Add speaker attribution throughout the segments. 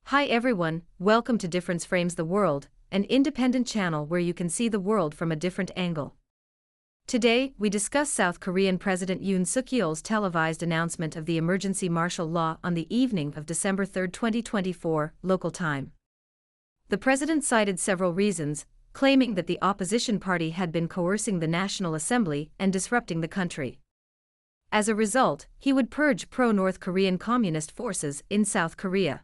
Speaker 1: Hi everyone, welcome to Difference Frames the World, an independent channel where you can see the world from a different angle. Today, we discuss South Korean President Yoon Suk Yeol's televised announcement of the emergency martial law on the evening of December 3, 2024, local time. The president cited several reasons, claiming that the opposition party had been coercing the National Assembly and disrupting the country. As a result, he would purge pro-North Korean communist forces in South Korea.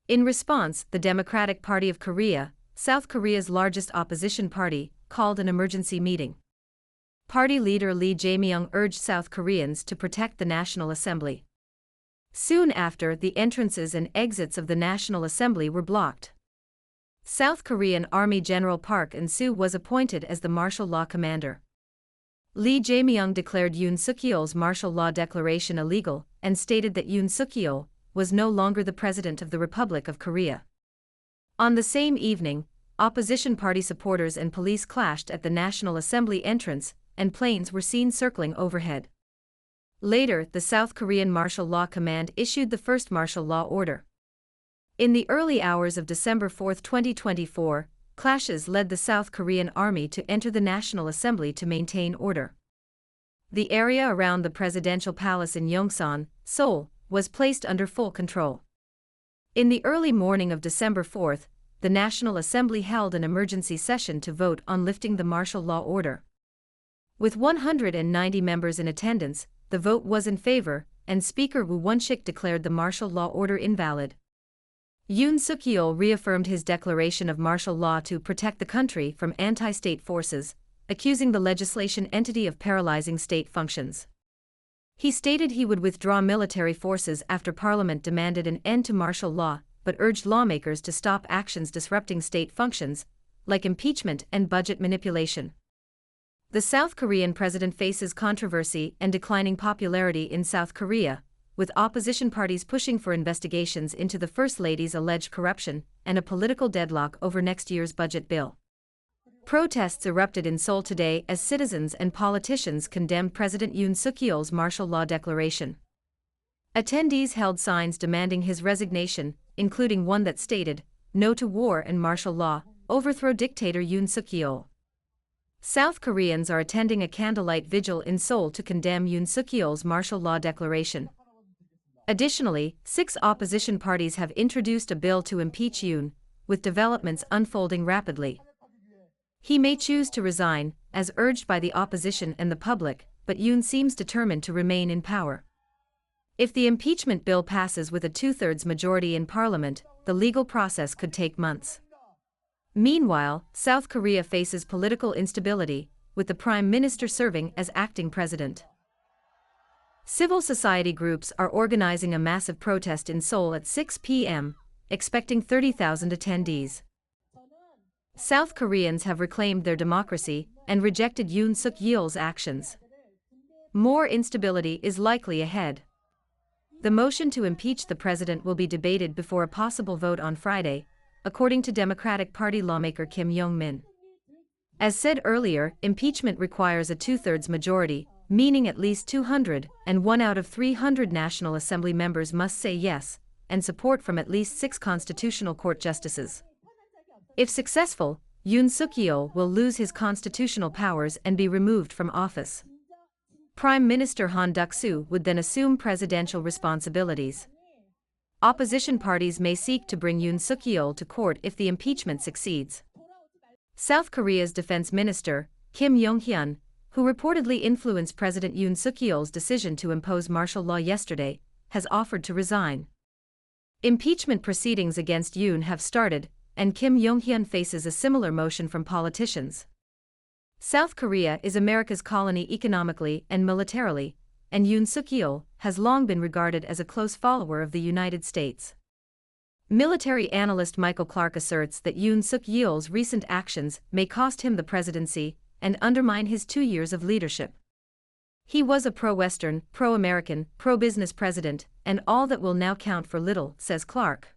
Speaker 1: In response, the Democratic Party of Korea, South Korea's largest opposition party, called an emergency meeting. Party leader Lee Jae-myung urged South Koreans to protect the National Assembly. Soon after, the entrances and exits of the National Assembly were blocked. South Korean Army General Park In-soo was appointed as the martial law commander. Lee Jae-myung declared Yoon Suk Yeol's martial law declaration illegal and stated that Yoon Suk Yeol was no longer the President of the Republic of Korea. On the same evening, opposition party supporters and police clashed at the National Assembly entrance, and planes were seen circling overhead. Later, the South Korean Martial Law Command issued the first martial law order. In the early hours of December 4, 2024, clashes led the South Korean army to enter the National Assembly to maintain order. The area around the presidential palace in Yongsan, Seoul, was placed under full control. In the early morning of December 4, the National Assembly held an emergency session to vote on lifting the martial law order. With 190 members in attendance, the vote was in favor, and Speaker Woo Won-sik declared the martial law order invalid. Yoon Suk Yeol reaffirmed his declaration of martial law to protect the country from anti-state forces, accusing the legislation entity of paralyzing state functions. He stated he would withdraw military forces after Parliament demanded an end to martial law, but urged lawmakers to stop actions disrupting state functions, like impeachment and budget manipulation. The South Korean president faces controversy and declining popularity in South Korea, with opposition parties pushing for investigations into the First Lady's alleged corruption and a political deadlock over next year's budget bill. Protests erupted in Seoul today as citizens and politicians condemned President Yoon Suk Yeol's martial law declaration. Attendees held signs demanding his resignation, including one that stated, "No to war and martial law, overthrow dictator Yoon Suk Yeol." South Koreans are attending a candlelight vigil in Seoul to condemn Yoon Suk Yeol's martial law declaration. Additionally, 6 opposition parties have introduced a bill to impeach Yoon, with developments unfolding rapidly. He may choose to resign, as urged by the opposition and the public, but Yoon seems determined to remain in power. If the impeachment bill passes with a 2/3 majority in parliament, the legal process could take months. Meanwhile, South Korea faces political instability, with the prime minister serving as acting president. Civil society groups are organizing a massive protest in Seoul at 6 p.m., expecting 30,000 attendees. South Koreans have reclaimed their democracy and rejected Yoon Suk Yeol's actions. More instability is likely ahead. The motion to impeach the president will be debated before a possible vote on Friday, according to Democratic Party lawmaker Kim Yong-min. As said earlier, impeachment requires a 2/3 majority, meaning at least 201 out of 300 National Assembly members must say yes, and support from at least 6 Constitutional Court justices. If successful, Yoon Suk Yeol will lose his constitutional powers and be removed from office. Prime Minister Han Duck-soo would then assume presidential responsibilities. Opposition parties may seek to bring Yoon Suk Yeol to court if the impeachment succeeds. South Korea's defense minister, Kim Yong-hyun, who reportedly influenced President Yoon Suk Yeol's decision to impose martial law yesterday, has offered to resign. Impeachment proceedings against Yoon have started, and Kim Yong-hyun faces a similar motion from politicians. South Korea is America's colony economically and militarily, and Yoon Suk Yeol has long been regarded as a close follower of the United States. Military analyst Michael Clark asserts that Yoon Suk Yeol's recent actions may cost him the presidency and undermine his 2 years of leadership. He was a pro-Western, pro-American, pro-business president, and all that will now count for little, says Clark.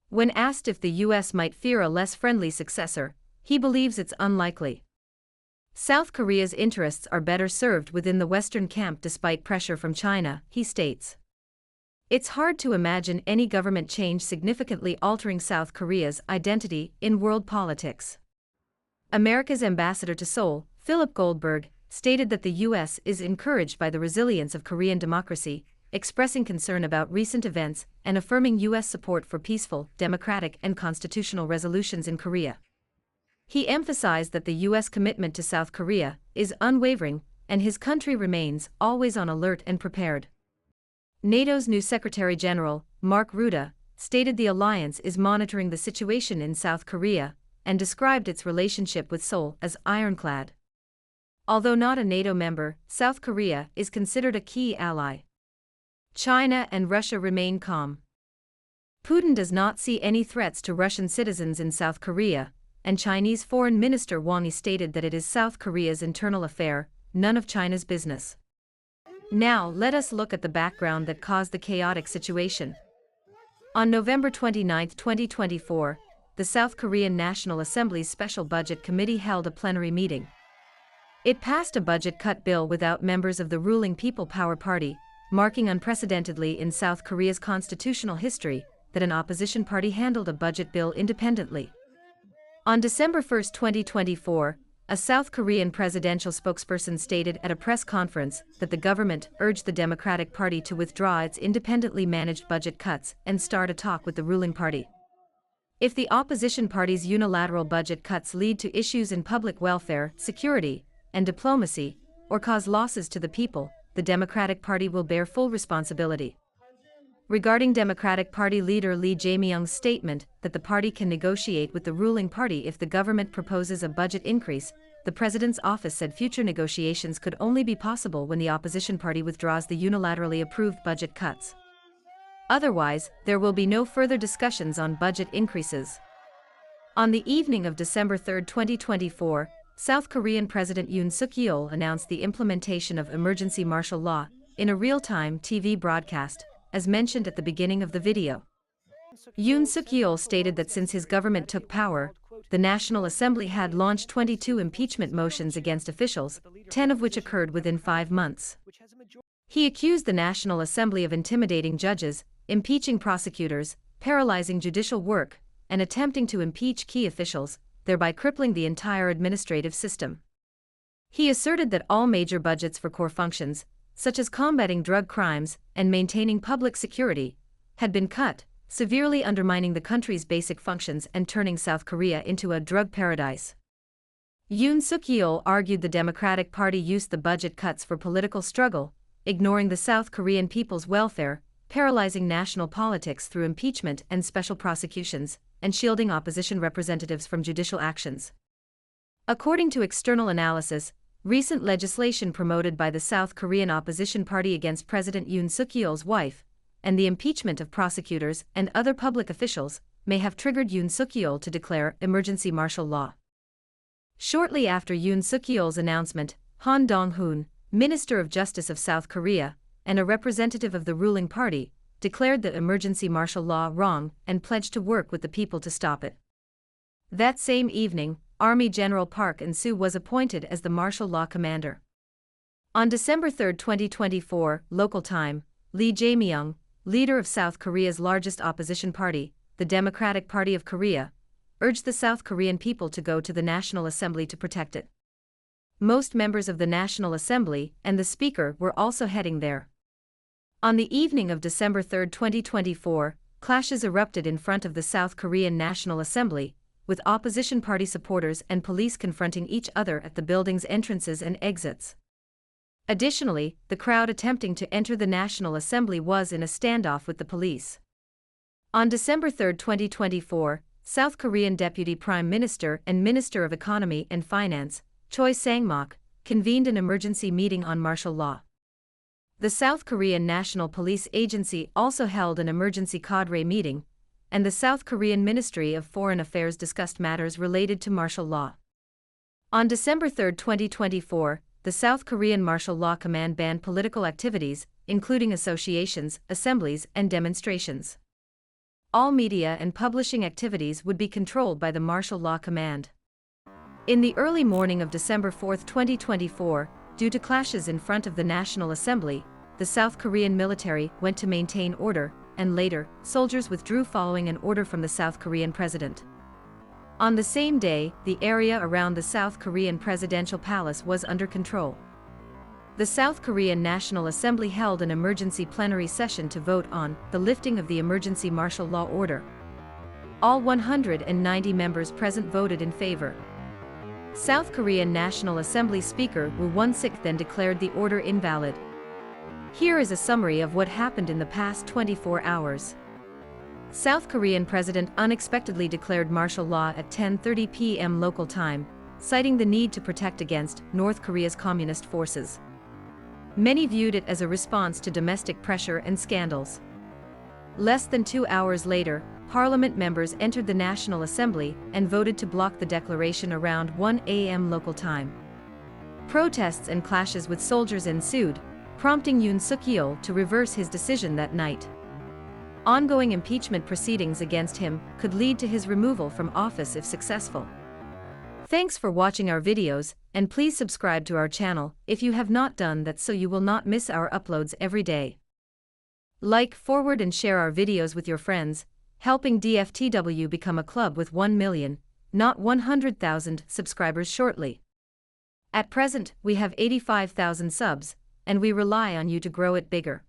Speaker 1: When asked if the U.S. might fear a less friendly successor, he believes it's unlikely. South Korea's interests are better served within the Western camp despite pressure from China, he states. It's hard to imagine any government change significantly altering South Korea's identity in world politics. America's ambassador to Seoul, Philip Goldberg, stated that the U.S. is encouraged by the resilience of Korean democracy, expressing concern about recent events and affirming U.S. support for peaceful, democratic, and constitutional resolutions in Korea. He emphasized that the U.S. commitment to South Korea is unwavering, and his country remains always on alert and prepared. NATO's new Secretary General, Mark Rutte, stated the alliance is monitoring the situation in South Korea and described its relationship with Seoul as ironclad. Although not a NATO member, South Korea is considered a key ally. China and Russia remain calm. Putin does not see any threats to Russian citizens in South Korea, and Chinese Foreign Minister Wang Yi stated that it is South Korea's internal affair, none of China's business. Now let us look at the background that caused the chaotic situation. On November 29, 2024, the South Korean National Assembly's Special Budget Committee held a plenary meeting. It passed a budget cut bill without members of the ruling People Power Party, marking unprecedentedly in South Korea's constitutional history that an opposition party handled a budget bill independently. On December 1, 2024, a South Korean presidential spokesperson stated at a press conference that the government urged the Democratic Party to withdraw its independently managed budget cuts and start a talk with the ruling party. If the opposition party's unilateral budget cuts lead to issues in public welfare, security, and diplomacy, or cause losses to the people, the Democratic Party will bear full responsibility. Regarding Democratic Party leader Lee Jae-myung's statement that the party can negotiate with the ruling party if the government proposes a budget increase, the president's office said future negotiations could only be possible when the opposition party withdraws the unilaterally approved budget cuts. Otherwise, there will be no further discussions on budget increases. On the evening of December 3, 2024, South Korean President Yoon Suk Yeol announced the implementation of emergency martial law in a real-time TV broadcast, as mentioned at the beginning of the video. Yoon Suk Yeol stated that since his government took power, the National Assembly had launched 22 impeachment motions against officials, 10 of which occurred within 5 months. He accused the National Assembly of intimidating judges, impeaching prosecutors, paralyzing judicial work, and attempting to impeach key officials, thereby crippling the entire administrative system. He asserted that all major budgets for core functions, such as combating drug crimes and maintaining public security, had been cut, severely undermining the country's basic functions and turning South Korea into a drug paradise. Yoon Suk Yeol argued the Democratic Party used the budget cuts for political struggle, ignoring the South Korean people's welfare, paralyzing national politics through impeachment and special prosecutions, and shielding opposition representatives from judicial actions. According to external analysis, recent legislation promoted by the South Korean opposition party against President Yoon Suk Yeol's wife, and the impeachment of prosecutors and other public officials, may have triggered Yoon Suk Yeol to declare emergency martial law. Shortly after Yoon Suk Yeol's announcement, Han Dong-hoon, Minister of Justice of South Korea, and a representative of the ruling party, declared the emergency martial law wrong and pledged to work with the people to stop it. That same evening, Army General Park In-soo was appointed as the martial law commander. On December 3, 2024, local time, Lee Jae-myung, leader of South Korea's largest opposition party, the Democratic Party of Korea, urged the South Korean people to go to the National Assembly to protect it. Most members of the National Assembly and the Speaker were also heading there. On the evening of December 3, 2024, clashes erupted in front of the South Korean National Assembly, with opposition party supporters and police confronting each other at the building's entrances and exits. Additionally, the crowd attempting to enter the National Assembly was in a standoff with the police. On December 3, 2024, South Korean Deputy Prime Minister and Minister of Economy and Finance, Choi Sang-mok, convened an emergency meeting on martial law. The South Korean National Police Agency also held an emergency cadre meeting, and the South Korean Ministry of Foreign Affairs discussed matters related to martial law. On December 3, 2024, the South Korean Martial Law Command banned political activities, including associations, assemblies, and demonstrations. All media and publishing activities would be controlled by the Martial Law Command. In the early morning of December 4, 2024, due to clashes in front of the National Assembly, the South Korean military went to maintain order, and later, soldiers withdrew following an order from the South Korean president. On the same day, the area around the South Korean presidential palace was under control. The South Korean National Assembly held an emergency plenary session to vote on the lifting of the emergency martial law order. All 190 members present voted in favor. South Korean National Assembly Speaker Woo Won-sik then declared the order invalid. Here is a summary of what happened in the past 24 hours. South Korean president unexpectedly declared martial law at 10:30 p.m. local time, citing the need to protect against North Korea's communist forces. Many viewed it as a response to domestic pressure and scandals. Less than 2 hours later, Parliament members entered the National Assembly and voted to block the declaration around 1 a.m. local time. Protests and clashes with soldiers ensued, prompting Yoon Suk Yeol to reverse his decision that night. Ongoing impeachment proceedings against him could lead to his removal from office if successful. Thanks for watching our videos, and please subscribe to our channel if you have not done that so you will not miss our uploads every day. Like, forward and share our videos with your friends, helping DFTW become a club with 1 million, not 100,000 subscribers shortly. At present, we have 85,000 subs, and we rely on you to grow it bigger.